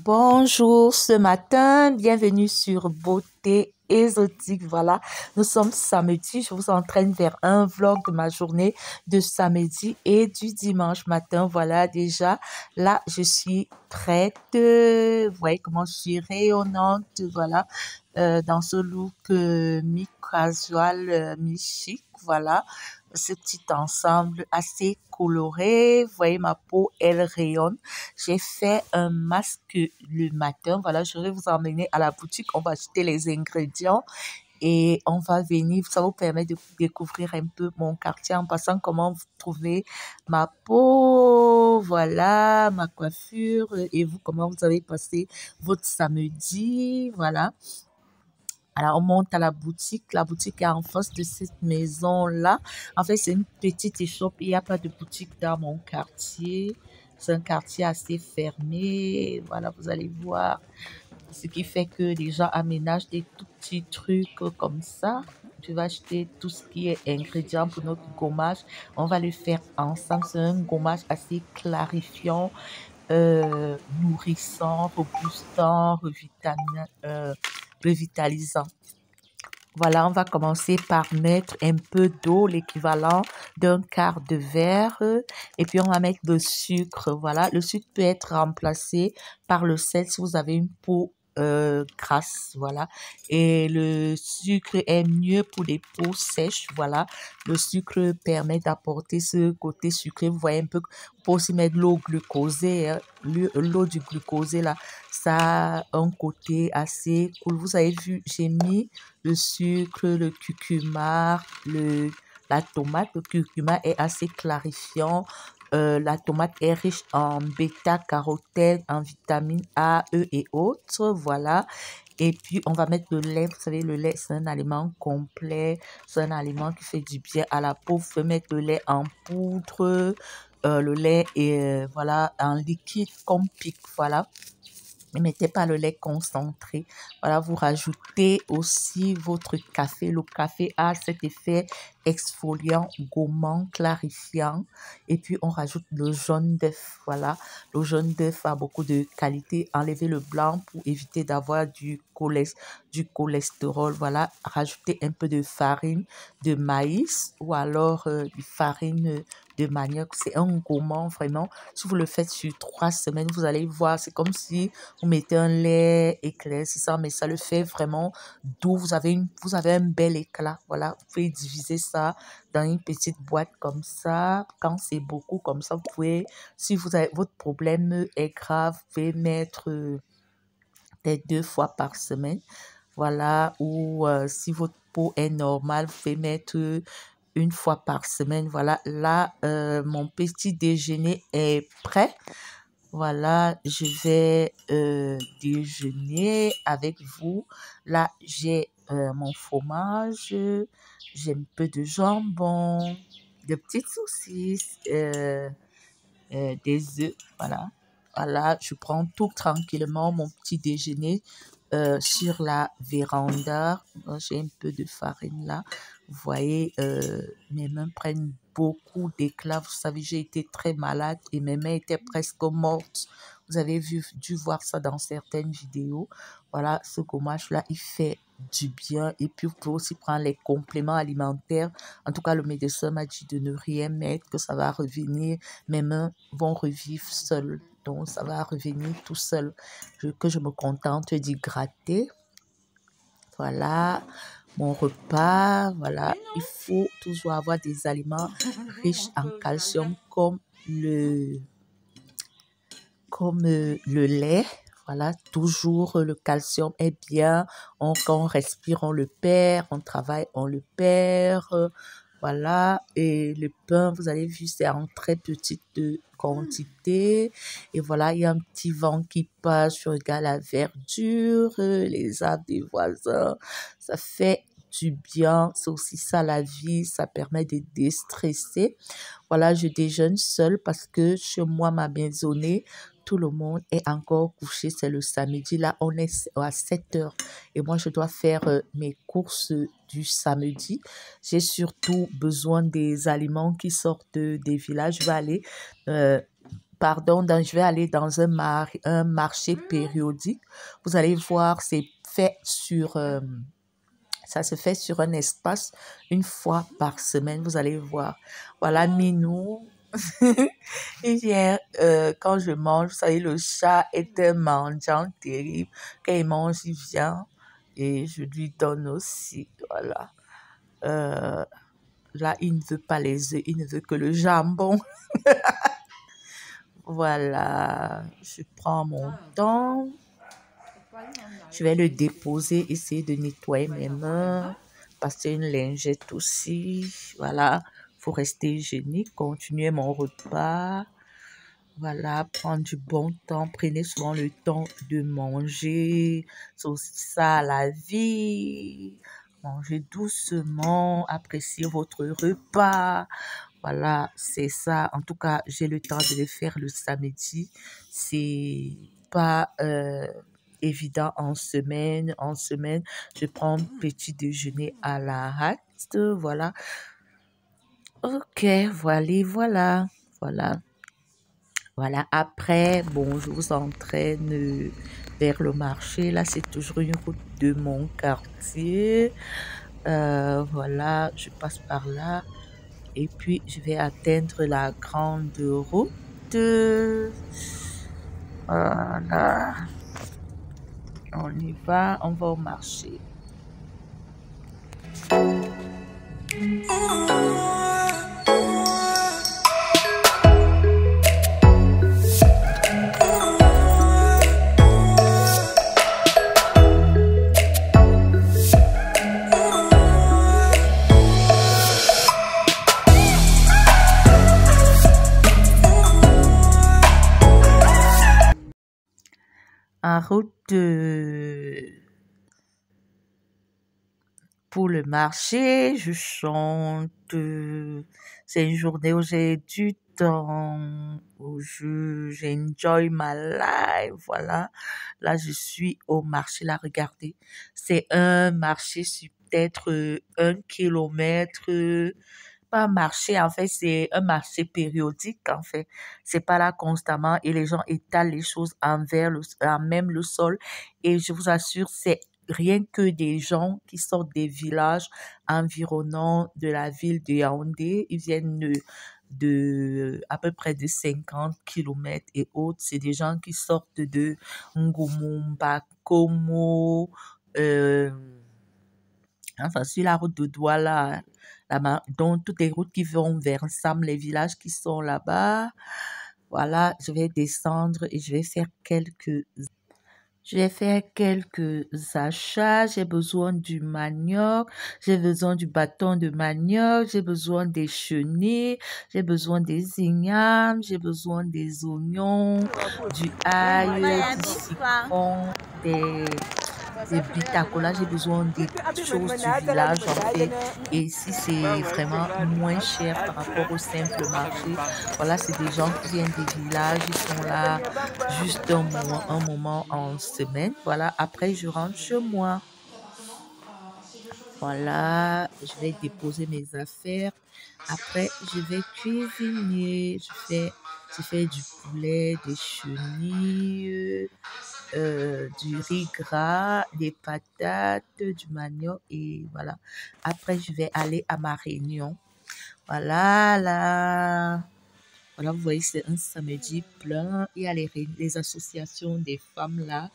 Bonjour ce matin, bienvenue sur Beauté Exotique. Voilà, nous sommes samedi, je vous entraîne vers un vlog de ma journée de samedi et du dimanche matin. Voilà, déjà, là, je suis prête. Vous voyez comment je suis rayonnante, voilà, dans ce look mi-casual, mi-chic, voilà. Ce petit ensemble assez coloré. Vous voyez, ma peau, elle rayonne. J'ai fait un masque le matin. Voilà, je vais vous emmener à la boutique. On va acheter les ingrédients et on va venir. Ça vous permet de découvrir un peu mon quartier en passant comment vous trouvez ma peau. Voilà, ma coiffure. Et vous, comment vous avez passé votre samedi. Voilà. Alors, on monte à la boutique. La boutique est en face de cette maison-là. En fait, c'est une petite échoppe. Il n'y a pas de boutique dans mon quartier. C'est un quartier assez fermé. Voilà, vous allez voir. Ce qui fait que les gens aménagent des tout petits trucs comme ça. Tu vas acheter tout ce qui est ingrédient pour notre gommage. On va le faire ensemble. C'est un gommage assez clarifiant, nourrissant, robustant, revitalisant. Voilà, on va commencer par mettre un peu d'eau, l'équivalent d'un quart de verre. Et puis, on va mettre le sucre. Voilà, le sucre peut être remplacé par le sel si vous avez une peau grasse. Voilà. Et le sucre est mieux pour les peaux sèches. Voilà. Le sucre permet d'apporter ce côté sucré. Vous voyez un peu, vous pouvez aussi mettre l'eau glucosée. Hein. L'eau du glucosé, là, ça a un côté assez cool. Vous avez vu, j'ai mis le sucre, le curcuma, la tomate. Le curcuma est assez clarifiant. La tomate est riche en bêta-carotène, en vitamines A, E et autres. Voilà. Et puis, on va mettre le lait. Vous savez, le lait, c'est un aliment complet. C'est un aliment qui fait du bien à la peau. Vous pouvez mettre le lait en poudre. Le lait est, voilà, en liquide comme pique. Voilà. Ne mettez pas le lait concentré. Voilà, vous rajoutez aussi votre café. Le café a cet effet exfoliant, gommant, clarifiant. Et puis, on rajoute le jaune d'œuf. Voilà, le jaune d'œuf a beaucoup de qualité. Enlevez le blanc pour éviter d'avoir du cholestérol. Voilà, rajoutez un peu de farine de maïs ou alors de farine de manioc. C'est un gourmand vraiment. Si vous le faites sur 3 semaines, vous allez voir, c'est comme si vous mettez un lait éclaircissant, mais ça le fait vraiment doux. Vous avez un bel éclat. Voilà, vous pouvez diviser ça dans une petite boîte comme ça. Quand c'est beaucoup comme ça, vous pouvez, si votre problème est grave, vous pouvez mettre peut-être 2 fois par semaine. Voilà, ou si votre peau est normale, vous pouvez mettre une fois par semaine. Voilà, là, mon petit déjeuner est prêt. Voilà, je vais déjeuner avec vous. Là, j'ai mon fromage, j'ai un peu de jambon, de petites saucisses, des œufs. Voilà, voilà, je prends tout tranquillement mon petit déjeuner sur la véranda. J'ai un peu de farine là. Vous voyez, mes mains prennent beaucoup d'éclat. Vous savez, j'ai été très malade et mes mains étaient presque mortes. Vous avez dû voir ça dans certaines vidéos. Voilà, ce gommage-là, il fait du bien. Et puis, vous pouvez aussi prendre les compléments alimentaires. En tout cas, le médecin m'a dit de ne rien mettre, que ça va revenir. Mes mains vont revivre seules. Donc, ça va revenir tout seul. Que je me contente d'hydrater. Voilà, mon repas. Voilà, il faut toujours avoir des aliments riches en calcium comme le lait. Voilà, toujours le calcium est bien. Quand on respire, on le perd. On travaille, on le perd. Voilà, et le pain, vous avez vu, c'est en très petite quantité. Et voilà, il y a un petit vent qui passe, je regarde la verdure, les arbres des voisins. Ça fait du bien, c'est aussi ça la vie, ça permet de déstresser. Voilà, je déjeune seule parce que chez moi, ma maisonnée, tout le monde est encore couché. C'est le samedi. Là, on est à 7 heures. Et moi, je dois faire mes courses du samedi. J'ai surtout besoin des aliments qui sortent des villages. Je vais aller pardon, je vais aller dans un marché périodique. Vous allez voir, c'est fait sur, ça se fait sur un espace une fois par semaine. Vous allez voir. Voilà, Minou. Il vient, quand je mange, vous savez, le chat est un mangeant terrible. Quand il mange, il vient et je lui donne aussi. Voilà. Là, il ne veut pas les œufs, il ne veut que le jambon. Voilà, je prends mon temps. Je vais le déposer, essayer de nettoyer mes mains, passer une lingette aussi. Voilà, faut rester hygiénique, continuer mon repas. Voilà, prendre du bon temps. Prenez souvent le temps de manger. C'est aussi ça la vie. Mangez doucement, appréciez votre repas. Voilà, c'est ça. En tout cas, j'ai le temps de le faire le samedi. C'est pas évident en semaine. En semaine, je prends petit déjeuner à la hâte. Voilà. Ok, voilà. Voilà, après, bon, je vous entraîne vers le marché. Là, c'est toujours une route de mon quartier. Voilà, je passe par là. Et puis, je vais atteindre la grande route. Voilà. On y va, on va au marché. En route pour le marché, je chante. C'est une journée où j'ai du temps, où j'enjoy ma life. Voilà. Là, je suis au marché. Là, regardez. C'est un marché sur peut-être 1 kilomètre. Pas un marché, en fait, c'est un marché périodique, en fait. C'est pas là constamment et les gens étalent les choses à même le sol. Et je vous assure, c'est rien que des gens qui sortent des villages environnants de la ville de Yaoundé. Ils viennent à peu près de 50 kilomètres et autres. C'est des gens qui sortent de Ngomumba, Komo, enfin, sur la route de Douala, donc toutes les routes qui vont vers Sam, les villages qui sont là-bas. Voilà, je vais descendre et je vais faire quelques achats. J'ai besoin du manioc, j'ai besoin du bâton de manioc, j'ai besoin des chenilles, j'ai besoin des ignames, j'ai besoin des oignons, du ail, du citron, des bitacola, j'ai besoin des choses du village en fait. Et ici, c'est vraiment moins cher par rapport au simple marché. Voilà, c'est des gens qui viennent des villages, ils sont là juste un moment en semaine. Voilà, après, je rentre chez moi. Voilà, je vais déposer mes affaires. Après, je vais cuisiner. Je fais du poulet, des chenilles, du riz gras, des patates, du manioc et voilà. Après, je vais aller à ma réunion. Voilà, là. Voilà, vous voyez, c'est un samedi plein. Il y a les associations des femmes là.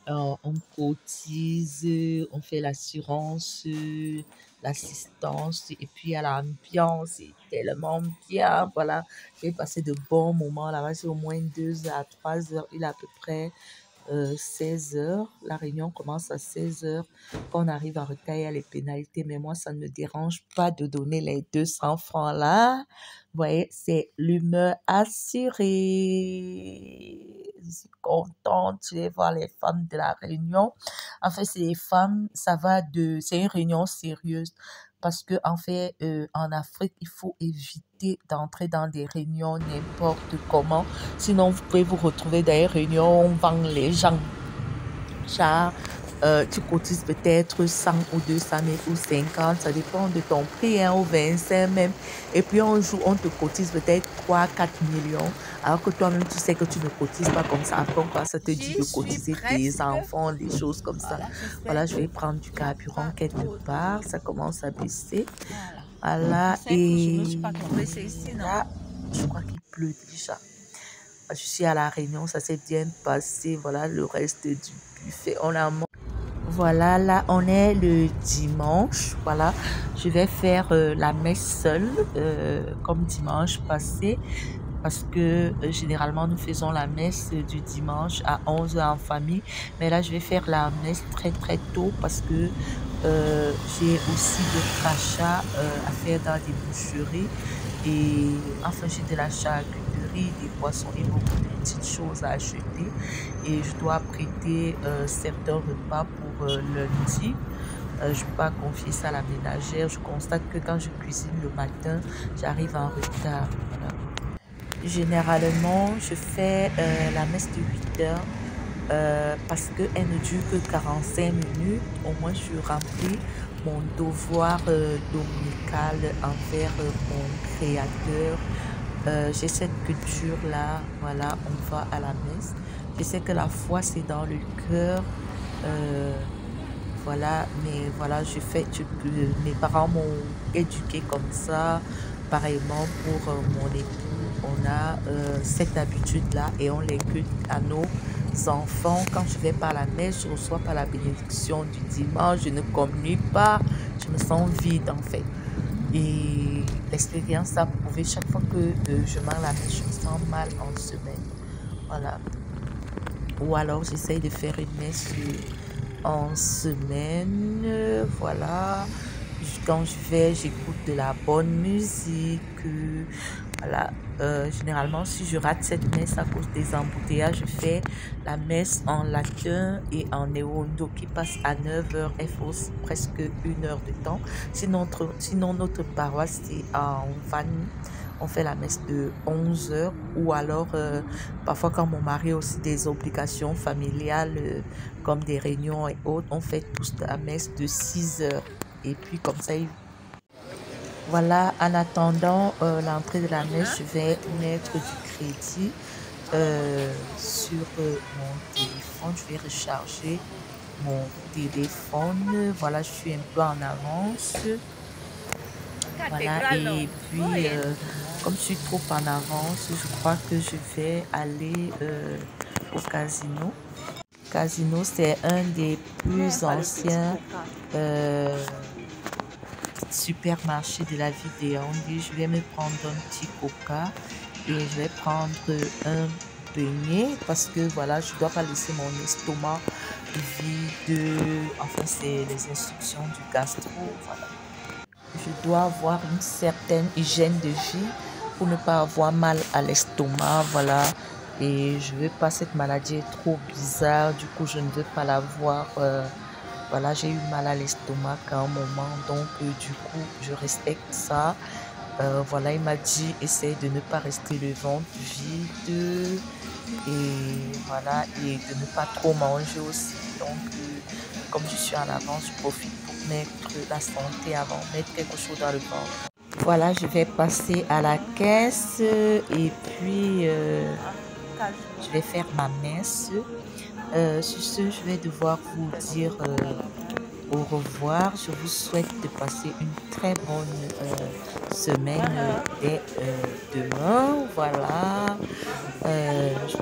On cotise, on fait l'assurance, l'assistance, et puis il y a l'ambiance, c'est tellement bien. Voilà, j'ai passé de bons moments là-bas, c'est au moins 2 à 3 heures, il est à peu près 16 heures. La réunion commence à 16 heures. Quand on arrive en retard, il y a les pénalités, mais moi, ça ne me dérange pas de donner les 200 francs là. Vous voyez, c'est l'humeur assurée. Je suis contente. Je vais voir les femmes de la réunion. En fait, c'est les femmes, c'est une réunion sérieuse. Parce que, en fait, en Afrique, il faut éviter d'entrer dans des réunions n'importe comment. Sinon, vous pouvez vous retrouver dans une réunion où on vend les gens. Genre, tu cotises peut-être 100 ou 200 000 ou 50, ça dépend de ton prix, hein, ou 25 même. Et puis un jour, on te cotise peut-être 3, 4 millions, alors que toi-même, tu sais que tu ne cotises pas comme ça. Après, quoi, ça te dit de cotiser tes enfants, des choses comme ça. Voilà, je vais prendre du carburant quelque part, ça commence à baisser. Voilà, et là, je crois qu'il pleut déjà. Je suis à La Réunion, ça s'est bien passé. Voilà le reste du buffet. Voilà, là, on est le dimanche. Voilà, je vais faire la messe seule, comme dimanche passé, parce que généralement, nous faisons la messe du dimanche à 11 h en famille. Mais là, je vais faire la messe très, très tôt parce que j'ai aussi des crachats à faire dans des boucheries. Et enfin, j'ai de la charcuterie, des poissons et beaucoup de petites choses à acheter. Et je dois prêter certains repas pour lundi. Je ne peux pas confier ça à la ménagère. Je constate que quand je cuisine le matin, j'arrive en retard. Voilà. Généralement, je fais la messe de 8 heures parce qu'elle ne dure que 45 minutes. Au moins, je remplis mon devoir dominical envers mon Créateur. J'ai cette culture-là, voilà, on va à la messe. Je sais que la foi, c'est dans le cœur. euh, voilà, mais voilà, mes parents m'ont éduqué comme ça. Pareillement pour mon époux, on a cette habitude-là et on l'inculque à nos enfants. Quand je vais par la messe, je ne reçois pas la bénédiction du dimanche, je ne communie pas, je me sens vide en fait. Et l'expérience a prouvé chaque fois que je mange la messe, je me sens mal en semaine. Voilà. Ou alors j'essaye de faire une messe en semaine. Voilà. Quand je vais, j'écoute de la bonne musique. Voilà. Généralement, si je rate cette messe à cause des embouteillages, je fais la messe en latin et en néerlandais qui passe à 9 h. Elle faut presque 1 heure de temps. Sinon notre paroisse, c'est en van. On fait la messe de 11 h ou alors parfois quand mon mari a aussi des obligations familiales comme des réunions et autres, on fait tous la messe de 6 h. Et puis comme ça, voilà, en attendant l'entrée de la messe, je vais mettre du crédit sur mon téléphone. Je vais recharger mon téléphone. Voilà, je suis un peu en avance. Voilà, et puis comme je suis trop en avance, je crois que je vais aller au casino. Casino, c'est un des plus anciens supermarchés de la ville de Yaoundé. Je vais me prendre un petit coca et je vais prendre un beignet parce que voilà, je ne dois pas laisser mon estomac vide. Enfin, c'est les instructions du gastro. Voilà. Je dois avoir une certaine hygiène de vie pour ne pas avoir mal à l'estomac, voilà. Et je veux pas, cette maladie est trop bizarre, du coup je ne veux pas l'avoir. Voilà, j'ai eu mal à l'estomac à un moment, donc du coup je respecte ça. Voilà, il m'a dit essaye de ne pas rester le ventre vide et voilà, et de ne pas trop manger aussi. Donc comme je suis en avance, je profite pour mettre la santé avant, mettre quelque chose dans le ventre. Voilà, je vais passer à la caisse et puis je vais faire ma messe. Sur ce, je vais devoir vous dire au revoir. Je vous souhaite de passer une très bonne semaine dès demain. Voilà.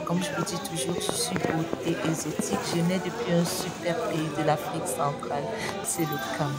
Comme je vous dis toujours, je suis beauté exotique. Je nais depuis un super pays de l'Afrique centrale. C'est le Cameroun.